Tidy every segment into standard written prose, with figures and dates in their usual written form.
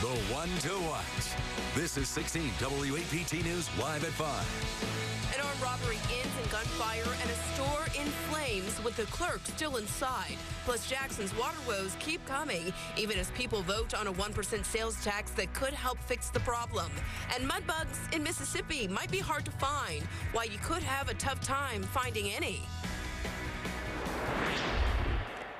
The 1-2-1s. This is 16 WAPT News live at 5. An armed robbery ends in gunfire and a store in flames with the clerk still inside. Plus, Jackson's water woes keep coming, even as people vote on a 1% sales tax that could help fix the problem. And mud bugs in Mississippi might be hard to find, why you could have a tough time finding any.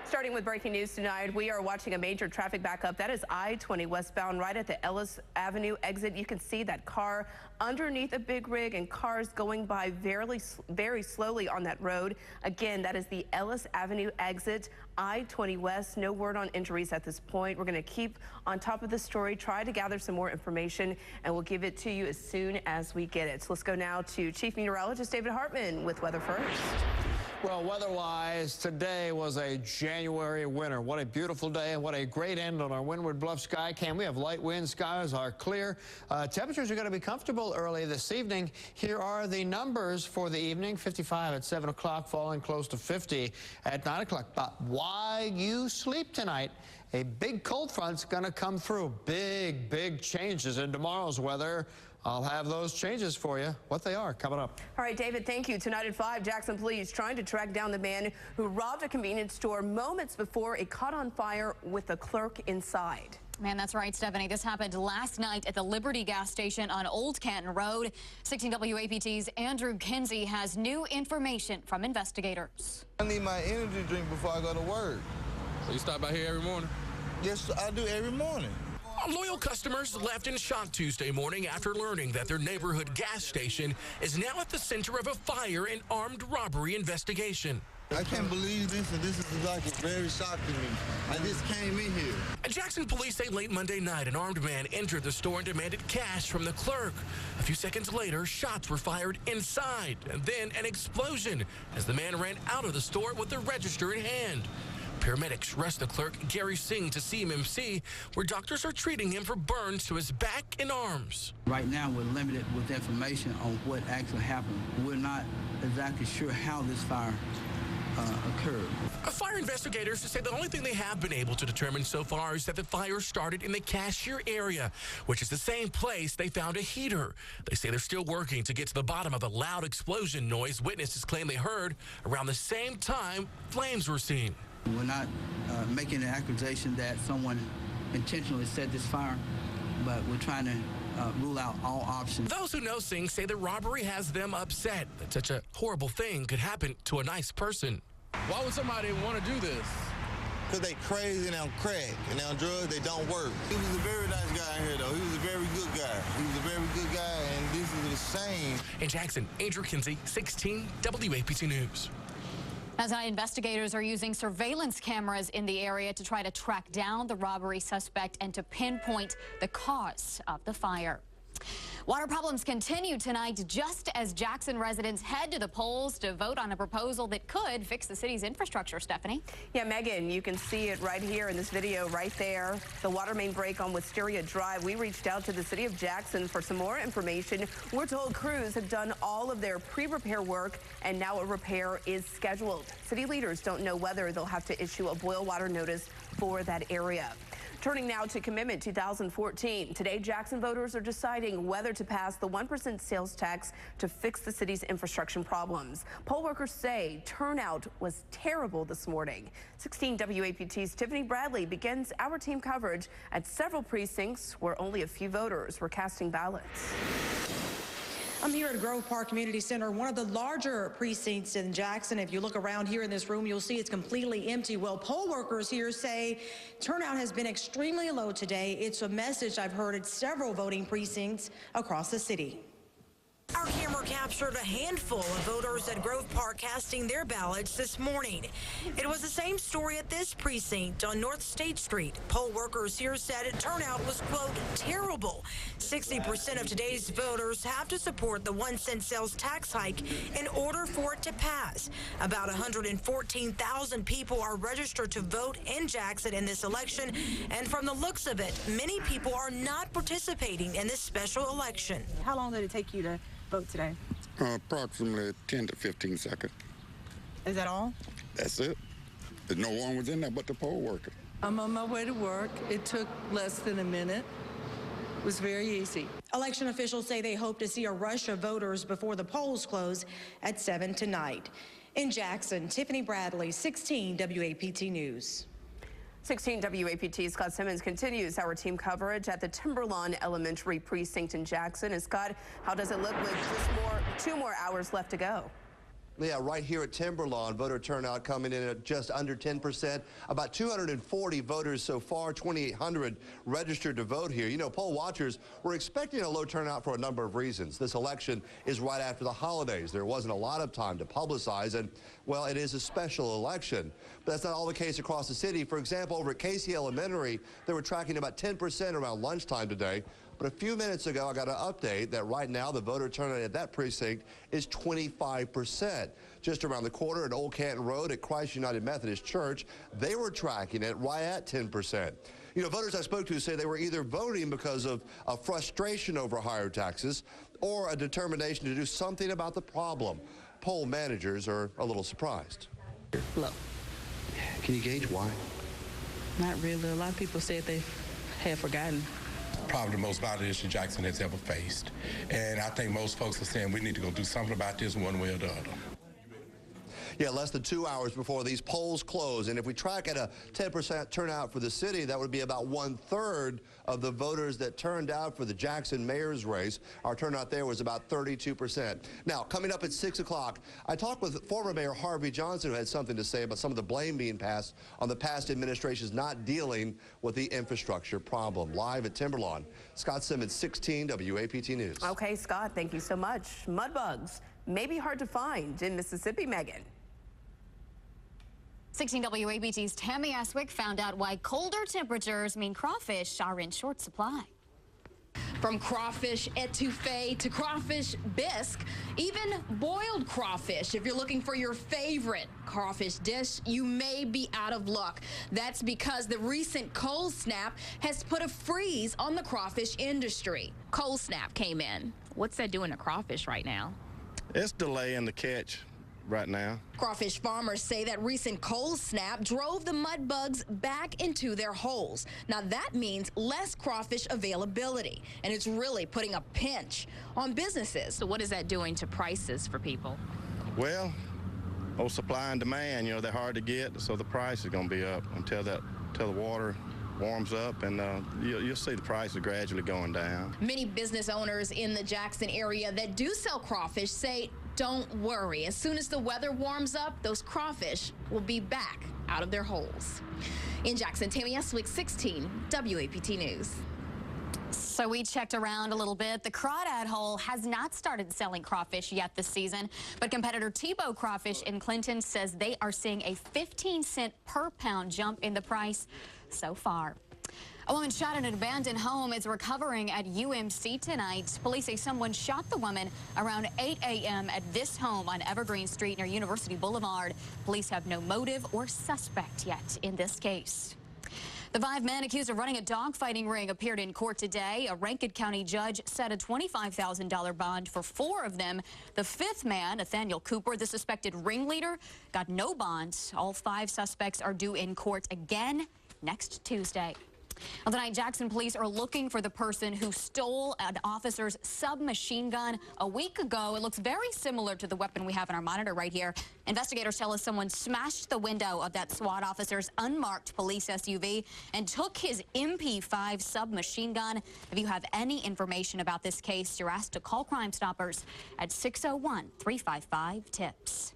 Starting with breaking news tonight, we are watching a major traffic backup. That is I-20 westbound right at the Ellis Avenue exit. You can see that car underneath a big rig and cars going by very slowly on that road. Again, that is the Ellis Avenue exit, I-20 West. No word on injuries at this point. We're going to keep on top of the story, try to gather some more information, and we'll give it to you as soon as we get it. So let's go now to Chief Meteorologist David Hartman with weather first. Well, weather-wise, today was a January winter. What a beautiful day and what a great end on our Windward Bluff sky cam. We have light wind, skies are clear. Temperatures are going to be comfortable early this evening. Here are the numbers for the evening. 55 at 7 o'clock, falling close to 50 at 9 o'clock. But while you sleep tonight, a big cold front's going to come through. Big changes in tomorrow's weather. I'll have those changes for you. What they are coming up. All right, David, thank you. Tonight at 5, Jackson police trying to track down the man who robbed a convenience store moments before it caught on fire with a clerk inside. Man, that's right, Stephanie. This happened last night at the Liberty gas station on Old Canton Road. 16 WAPT's Andrew Kinsey has new information from investigators. I need my energy drink before I go to work. So you stop by here every morning? Yes, I do every morning. Loyal customers left in shock Tuesday morning after learning that their neighborhood gas station is now at the center of a fire and armed robbery investigation. I can't believe this, and this is like very shocking to me. I just came in here. Jackson police say late Monday night, an armed man entered the store and demanded cash from the clerk. A few seconds later, shots were fired inside, and then an explosion as the man ran out of the store with the register in hand. Paramedics rushed the clerk, Gary Singh, to CMMC, where doctors are treating him for burns to his back and arms. Right now, we're limited with information on what actually happened. We're not exactly sure how this fire occurred. Fire investigators say the only thing they have been able to determine so far is that the fire started in the cashier area, which is the same place they found a heater. They say they're still working to get to the bottom of the loud explosion noise witnesses claim they heard around the same time flames were seen. We're not making an accusation that someone intentionally set this fire, but we're trying to rule out all options. Those who know Singh say the robbery has them upset that such a horrible thing could happen to a nice person. Why would somebody want to do this? Because they crazy and on crack and on drugs, they don't work. He was a very nice guy in here, though. He was a very good guy. He was a very good guy, and this is a shame. In Jackson, Andrew Kinsey, 16 WAPT News. As investigators are using surveillance cameras in the area to try to track down the robbery suspect and to pinpoint the cause of the fire. Water problems continue tonight just as Jackson residents head to the polls to vote on a proposal that could fix the city's infrastructure, Stephanie. Yeah, Megan, you can see it right here in this video right there. The water main break on Wisteria Drive. We reached out to the city of Jackson for some more information. We're told crews have done all of their pre-repair work and now a repair is scheduled. City leaders don't know whether they'll have to issue a boil water notice for that area. Turning now to Commitment 2014. Today, Jackson voters are deciding whether to pass the 1% sales tax to fix the city's infrastructure problems. Poll workers say turnout was terrible this morning. 16 WAPT's Tiffany Bradley begins our team coverage at several precincts where only a few voters were casting ballots. I'm here at Grove Park Community Center, one of the larger precincts in Jackson. If you look around here in this room, you'll see it's completely empty. Well, poll workers here say turnout has been extremely low today. It's a message I've heard at several voting precincts across the city. Our camera captured a handful of voters at Grove Park casting their ballots this morning. It was the same story at this precinct on North State Street. Poll workers here said turnout was, quote, terrible. 60% of today's voters have to support the 1-cent sales tax hike in order for it to pass. About 114,000 people are registered to vote in Jackson in this election, and from the looks of it, many people are not participating in this special election. How long did it take you to vote today? Approximately 10 to 15 seconds. Is that all? That's it. There's no one was in there but the poll worker. I'm on my way to work. It took less than a minute. It was very easy. Election officials say they hope to see a rush of voters before the polls close at 7 tonight. In Jackson, Tiffany Bradley, 16 WAPT News. 16 WAPT Scott Simmons continues our team coverage at the Timberlawn Elementary Precinct in Jackson. And Scott, how does it look with just 2 more hours left to go? Yeah, right here at Timberlawn, voter turnout coming in at just under 10%. About 240 voters so far, 2,800 registered to vote here. You know, poll watchers were expecting a low turnout for a number of reasons. This election is right after the holidays. There wasn't a lot of time to publicize, and, well, it is a special election. But that's not all the case across the city. For example, over at Casey Elementary, they were tracking about 10% around lunchtime today. But a few minutes ago, I got an update that right now the voter turnout at that precinct is 25%. Just around the corner at Old Canton Road at Christ United Methodist Church, they were tracking it right at 10%. You know, voters I spoke to say they were either voting because of a frustration over higher taxes or a determination to do something about the problem. Poll managers are a little surprised. Low. Can you gauge why? Not really. A lot of people said they had forgotten. Probably the most violent issue Jackson has ever faced. And I think most folks are saying we need to go do something about this one way or the other. Yeah, less than 2 hours before these polls close. And if we track at a 10% turnout for the city, that would be about 1/3 of the voters that turned out for the Jackson mayor's race. Our turnout there was about 32%. Now, coming up at 6 o'clock, I talked with former Mayor Harvey Johnson, who had something to say about some of the blame being passed on the past administrations not dealing with the infrastructure problem. Live at Timberlawn, Scott Simmons, 16 WAPT News. Okay, Scott, thank you so much. Mud bugs may be hard to find in Mississippi, Megan. 16 WAPT's Tammy Aswick found out why colder temperatures mean crawfish are in short supply. From crawfish etouffee to crawfish bisque, even boiled crawfish. If you're looking for your favorite crawfish dish, you may be out of luck. That's because the recent cold snap has put a freeze on the crawfish industry. Cold snap came in. What's that doing to crawfish right now? It's delaying the catch right now. Crawfish farmers say that recent cold snap drove the mud bugs back into their holes. Now that means less crawfish availability, and it's really putting a pinch on businesses. So what is that doing to prices for people? Well, supply and demand, you know, they're hard to get, so the price is going to be up until the water warms up, and you'll see the prices gradually going down. Many business owners in the Jackson area that do sell crawfish say, don't worry. As soon as the weather warms up, those crawfish will be back out of their holes. In Jackson, Tammy Eswick, 16 WAPT News. So we checked around a little bit. The Crawdad Hole has not started selling crawfish yet this season, but competitor Tebow Crawfish in Clinton says they are seeing a 15-cent per pound jump in the price so far. A woman shot in an abandoned home is recovering at UMC tonight. Police say someone shot the woman around 8 a.m. at this home on Evergreen Street near University Boulevard. Police have no motive or suspect yet in this case. The 5 men accused of running a dogfighting ring appeared in court today. A Rankin County judge set a $25,000 bond for 4 of them. The 5th man, Nathaniel Cooper, the suspected ringleader, got no bond. All 5 suspects are due in court again next Tuesday. Well, tonight, Jackson police are looking for the person who stole an officer's submachine gun a week ago. It looks very similar to the weapon we have in our monitor right here. Investigators tell us someone smashed the window of that SWAT officer's unmarked police SUV and took his MP5 submachine gun. If you have any information about this case, you're asked to call Crime Stoppers at 601-355-TIPS.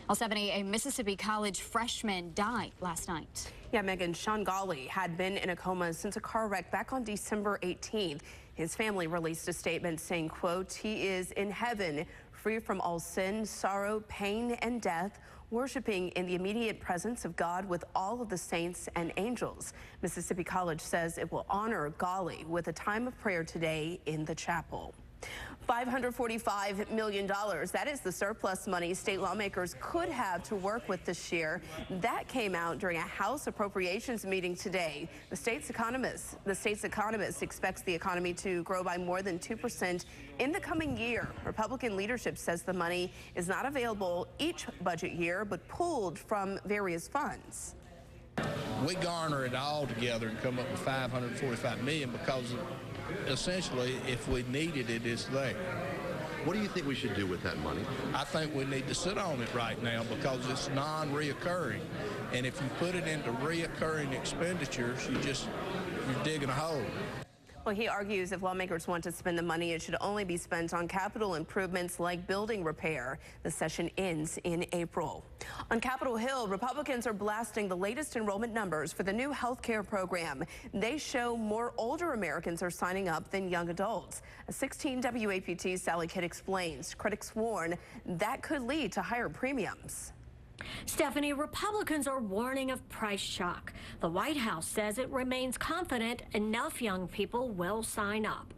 A Mississippi College freshman died last night. Yeah, Megan, Sean Gawley had been in a coma since a car wreck back on December 18th. His family released a statement saying, quote, he is in heaven, free from all sin, sorrow, pain, and death, worshiping in the immediate presence of God with all of the saints and angels. Mississippi College says it will honor Gawley with a time of prayer today in the chapel. $545 million. That is the surplus money state lawmakers could have to work with this year. That came out during a House Appropriations meeting today. The state's economist expects the economy to grow by more than 2% in the coming year. Republican leadership says the money is not available each budget year, but pooled from various funds. We garner it all together and come up with $545 million because essentially, if we needed it, it's there. What do you think we should do with that money? I think we need to sit on it right now because it's non-reoccurring. And if you put it into reoccurring expenditures, you're digging a hole. Well, he argues if lawmakers want to spend the money, it should only be spent on capital improvements like building repair. The session ends in April. On Capitol Hill, Republicans are blasting the latest enrollment numbers for the new health care program. They show more older Americans are signing up than young adults. A 16 WAPT's Sally Kidd explains. Critics warn that could lead to higher premiums. Stephanie, Republicans are warning of price shock. The White House says it remains confident enough young people will sign up.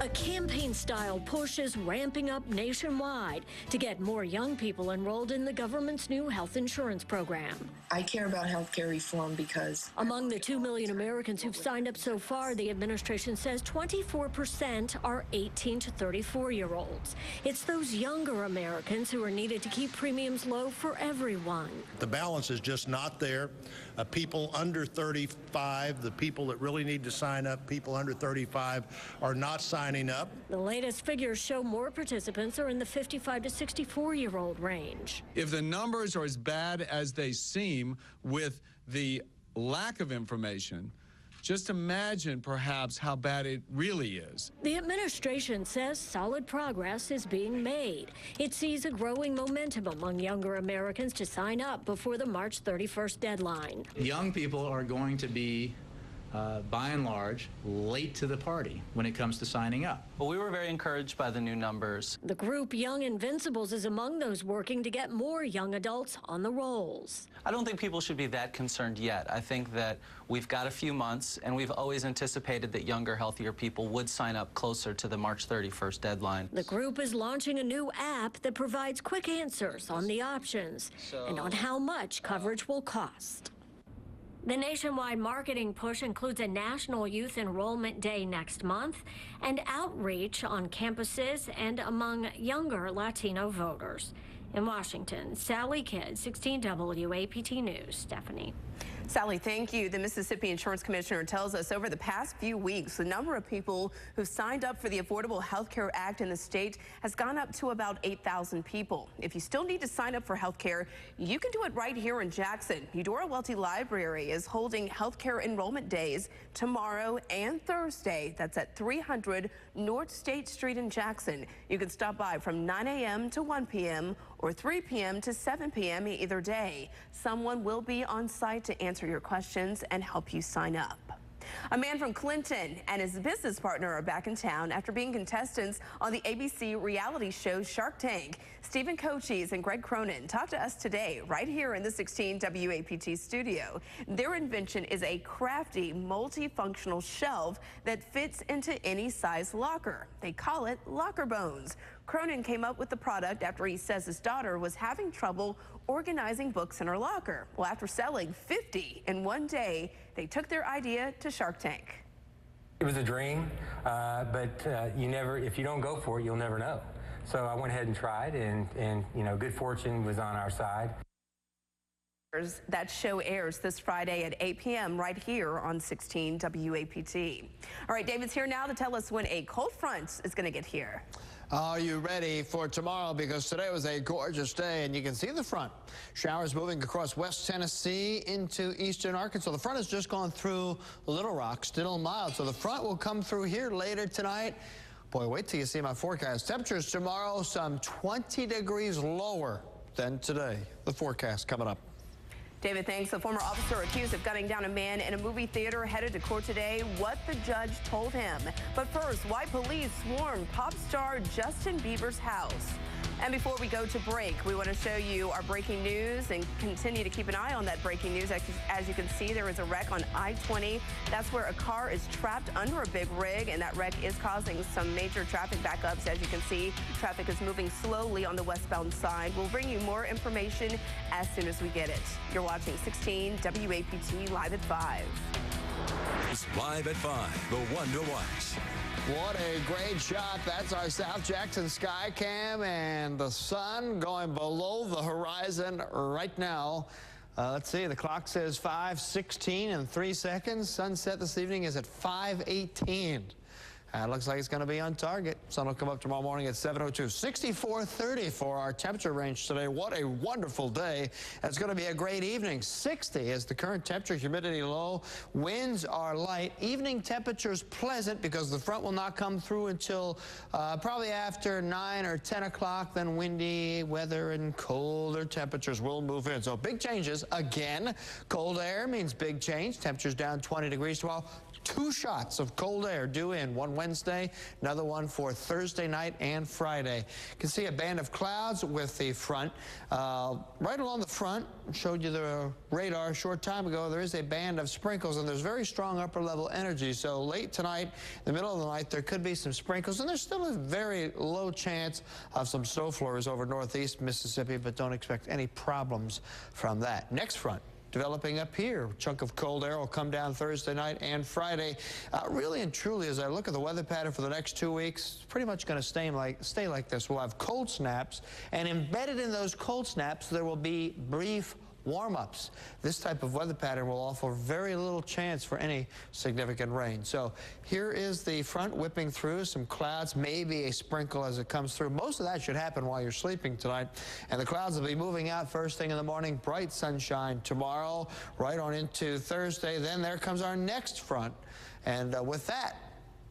A campaign-style push is ramping up nationwide to get more young people enrolled in the government's new health insurance program. I care about health care reform because... Among the 2 million Americans who've signed up so far, the administration says 24% are 18 to 34-year-olds. It's those younger Americans who are needed to keep premiums low for everyone. The balance is just not there. People under 35, the people that really need to sign up, people under 35 are not signing up. The latest figures show more participants are in the 55 to 64-year-old range. If the numbers are as bad as they seem with the lack of information, just imagine perhaps how bad it really is. The administration says solid progress is being made. It sees a growing momentum among younger Americans to sign up before the March 31st deadline. Young people are going to be by and large, late to the party when it comes to signing up. Well, we were very encouraged by the new numbers. The group Young Invincibles is among those working to get more young adults on the rolls. I don't think people should be that concerned yet. I think that we've got a few months, and we've always anticipated that younger, healthier people would sign up closer to the March 31st deadline. The group is launching a new app that provides quick answers on the options and on how much coverage will cost. The nationwide marketing push includes a National Youth Enrollment Day next month and outreach on campuses and among younger Latino voters. In Washington, Sally Kidd, 16 WAPT News. Stephanie. Sally, thank you. The Mississippi Insurance Commissioner tells us over the past few weeks, the number of people who signed up for the Affordable Health Care Act in the state has gone up to about 8,000 people. If you still need to sign up for health care, you can do it right here in Jackson. Eudora Welty Library is holding health care enrollment days tomorrow and Thursday. That's at 300 North State Street in Jackson. You can stop by from 9 a.m. to 1 p.m. or 3 p.m. to 7 p.m. either day. Someone will be on site to answer your questions and help you sign up. A man from Clinton and his business partner are back in town after being contestants on the ABC reality show Shark Tank. Stephen Cochise and Greg Cronin talked to us today right here in the 16 WAPT studio. Their invention is a crafty, multifunctional shelf that fits into any size locker. They call it Locker Bones. Cronin came up with the product after he says his daughter was having trouble organizing books in her locker. Well, after selling 50 in one day, they took their idea to Shark Tank. It was a dream, but if you don't go for it, you'll never know. So I went ahead and tried, and you know, good fortune was on our side. That show airs this Friday at 8 p.m. right here on 16 WAPT. All right, David's here now to tell us when a cold front is going to get here. Are you ready for tomorrow? Because today was a gorgeous day, and you can see the front. Showers moving across West Tennessee into eastern Arkansas. The front has just gone through Little Rock, still mild. So the front will come through here later tonight. Boy, wait till you see my forecast. Temperatures tomorrow, some 20 degrees lower than today. The forecast coming up. David, thanks. The former officer accused of gunning down a man in a movie theater headed to court today. What the judge told him. But first, why police swarmed pop star Justin Bieber's house. And before we go to break, we want to show you our breaking news and continue to keep an eye on that breaking news. As you can see, there is a wreck on I-20. That's where a car is trapped under a big rig, and that wreck is causing some major traffic backups. As you can see, traffic is moving slowly on the westbound side. We'll bring you more information as soon as we get it. You're watching 16 WAPT Live at 5. Live at 5, the one to watch. What a great shot. That's our South Jackson sky cam, and the sun going below the horizon right now. Let's see, the clock says 5:16 and 3 seconds. Sunset this evening is at 5:18. Looks like it's going to be on target. Sun will come up tomorrow morning at 7:02. 64-30 for our temperature range today. What a wonderful day. It's going to be a great evening. 60 is the current temperature, humidity low. Winds are light. Evening temperatures pleasant because the front will not come through until probably after 9 or 10 o'clock. Then windy weather and colder temperatures will move in. So big changes again. Cold air means big change. Temperatures down 20 degrees tomorrow. 2 shots of cold air due in, one Wednesday, another one for Thursday night and Friday. You can see a band of clouds with the front. Right along the front, showed you the radar a short time ago, there is a band of sprinkles, and there's very strong upper level energy. So late tonight, in the middle of the night, there could be some sprinkles, and there's still a very low chance of some snow flurries over northeast Mississippi, but don't expect any problems from that. Next front developing up here. A chunk of cold air will come down Thursday night and Friday. Really and truly, as I look at the weather pattern for the next 2 weeks, it's pretty much going to stay like this. We'll have cold snaps, and embedded in those cold snaps, there will be brief warm-ups. This type of weather pattern will offer very little chance for any significant rain. So here is the front whipping through, some clouds, maybe a sprinkle as it comes through. Most of that should happen while you're sleeping tonight. And the clouds will be moving out first thing in the morning. Bright sunshine tomorrow, right on into Thursday. Then there comes our next front. And with that,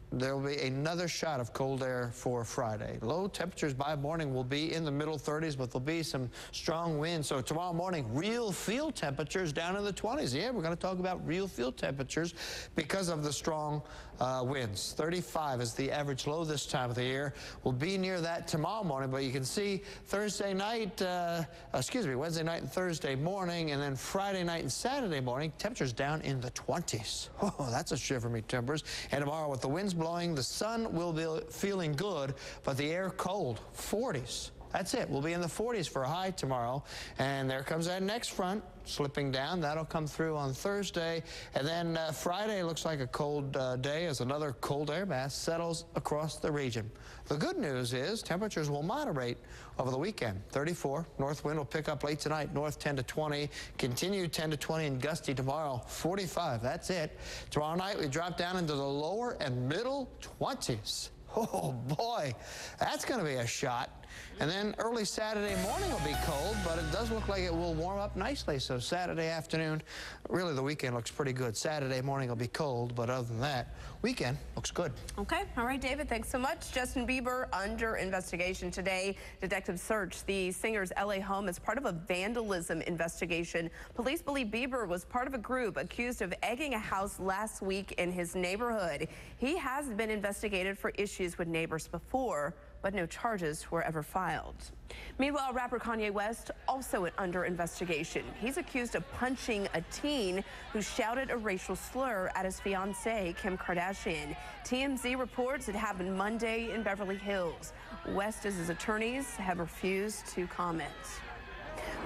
there will be another shot of cold air for Friday. Low temperatures by morning will be in the middle 30s, but there'll be some strong winds. So tomorrow morning, real field temperatures down in the 20s. Yeah, we're going to talk about real field temperatures because of the strong winds. 35 is the average low this time of the year. We'll be near that tomorrow morning, but you can see Wednesday night and Thursday morning, and then Friday night and Saturday morning, temperatures down in the 20s. Oh, that's a shiver me timbers. And tomorrow with the winds blowing, the sun will be feeling good, but the air cold, 40s. That's it. We'll be in the 40s for a high tomorrow. And there comes that next front slipping down. That'll come through on Thursday. And then Friday looks like a cold day as another cold air mass settles across the region. The good news is temperatures will moderate over the weekend. 34. North wind will pick up late tonight. North 10 to 20. Continue 10 to 20 and gusty tomorrow. 45. That's it. Tomorrow night we drop down into the lower and middle 20s. Oh, boy. That's going to be a shot. And then early Saturday morning will be cold, but it does look like it will warm up nicely. So Saturday afternoon, really the weekend looks pretty good. Saturday morning will be cold, but other than that, weekend looks good. Okay. All right, David, thanks so much. Justin Bieber under investigation today. Detectives search the singer's LA home as part of a vandalism investigation. Police believe Bieber was part of a group accused of egging a house last week in his neighborhood. He has been investigated for issues with neighbors before, but no charges were ever filed. Meanwhile, rapper Kanye West also under investigation. He's accused of punching a teen who shouted a racial slur at his fiancée, Kim Kardashian. TMZ reports it happened Monday in Beverly Hills. West and his attorneys have refused to comment.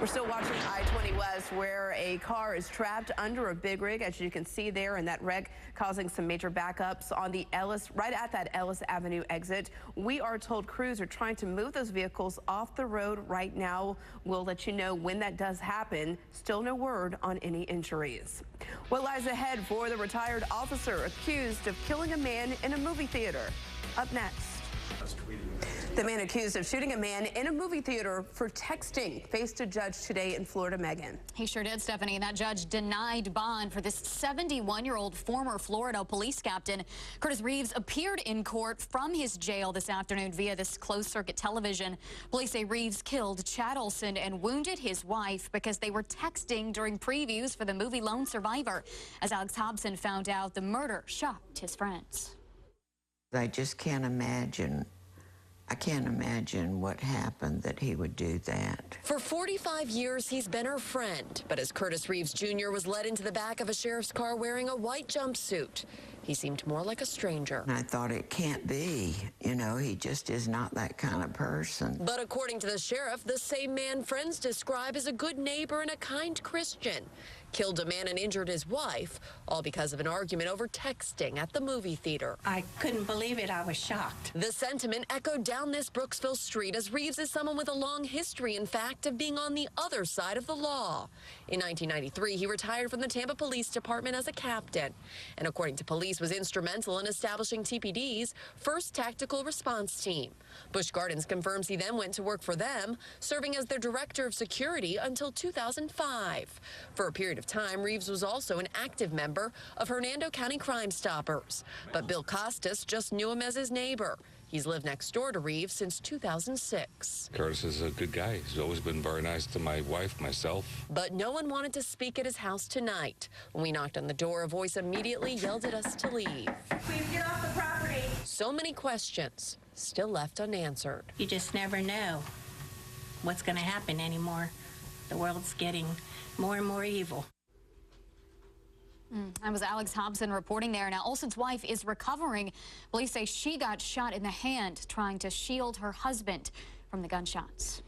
We're still watching I-20 West, where a car is trapped under a big rig, as you can see there in that wreck, causing some major backups on the right at that Ellis Avenue exit. We are told crews are trying to move those vehicles off the road right now. We'll let you know when that does happen. Still no word on any injuries. What lies ahead for the retired officer accused of killing a man in a movie theater? Up next. The man accused of shooting a man in a movie theater for texting faced a judge today in Florida. Megan. He sure did, Stephanie. That judge denied bond for this 71-year-old former Florida police captain. Curtis Reeves appeared in court from his jail this afternoon via this closed-circuit television. Police say Reeves killed Chad Olson and wounded his wife because they were texting during previews for the movie Lone Survivor. As Alex Hobson found out, the murder shocked his friends. I just can't imagine. I can't imagine what happened that he would do that. For 45 years, he's been her friend. But as Curtis Reeves Jr. was led into the back of a sheriff's car wearing a white jumpsuit, he seemed more like a stranger. And I thought, it can't be. You know, he just is not that kind of person. But according to the sheriff, the same man friends describe as a good neighbor and a kind Christian. killed a man and injured his wife, all because of an argument over texting at the movie theater. I couldn't believe it. I was shocked. The sentiment echoed down this Brooksville street as Reeves is someone with a long history, in fact, of being on the other side of the law. In 1993, he retired from the Tampa Police Department as a captain, and according to police, was instrumental in establishing TPD's first tactical response team. Busch Gardens confirms he then went to work for them, serving as their director of security until 2005. For a period of time, Reeves was also an active member of Hernando County Crime Stoppers, but Bill Costas just knew him as his neighbor. He's lived next door to Reeves since 2006. Curtis is a good guy. He's always been very nice to my wife, myself. But no one wanted to speak at his house tonight. When we knocked on the door, a voice immediately yelled at us to leave. Please get off the property. So many questions still left unanswered. You just never know what's going to happen anymore. The world's getting more and more evil. That was Alex Hobson reporting there. Now, Olson's wife is recovering. Police say she got shot in the hand trying to shield her husband from the gunshots.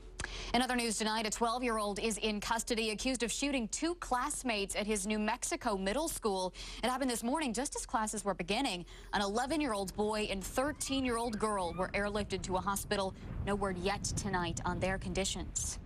In other news tonight, a 12-year-old is in custody accused of shooting 2 classmates at his New Mexico middle school. It happened this morning just as classes were beginning. An 11-year-old boy and 13-year-old girl were airlifted to a hospital. No word yet tonight on their conditions.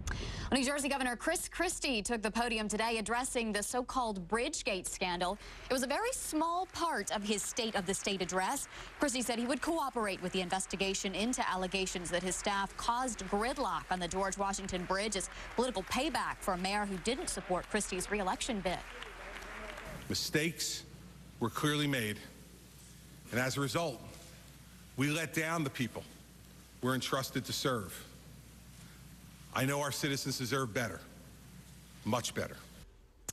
New Jersey Governor Chris Christie took the podium today addressing the so-called Bridgegate scandal. It was a very small part of his State of the State address. Christie said he would cooperate with the investigation into allegations that his staff caused gridlock on the George Washington Bridge as political payback for a mayor who didn't support Christie's re-election bid. Mistakes were clearly made, and as a result, we let down the people we're entrusted to serve. I know our citizens deserve better, much better.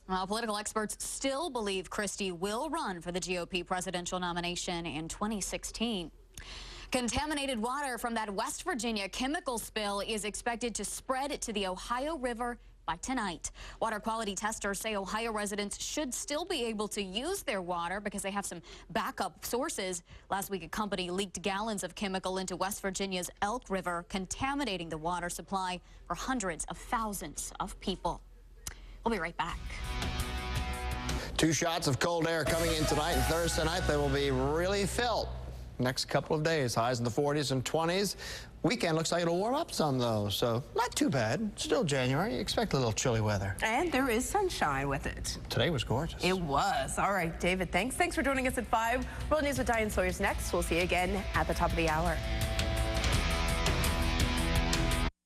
Well, political experts still believe Christie will run for the GOP presidential nomination in 2016. Contaminated water from that West Virginia chemical spill is expected to spread to the Ohio River by tonight. Water quality testers say Ohio residents should still be able to use their water because they have some backup sources. Last week, a company leaked gallons of chemical into West Virginia's Elk River, contaminating the water supply for hundreds of thousands of people. We'll be right back. 2 shots of cold air coming in tonight and Thursday night. They will be really felt next couple of days. Highs in the 40s and 20s. Weekend looks like it'll warm up some, though, so not too bad. Still January. You expect a little chilly weather. And there is sunshine with it. Today was gorgeous. It was. All right, David, thanks. Thanks for joining us at 5. World News with Diane Sawyer's next. We'll see you again at the top of the hour.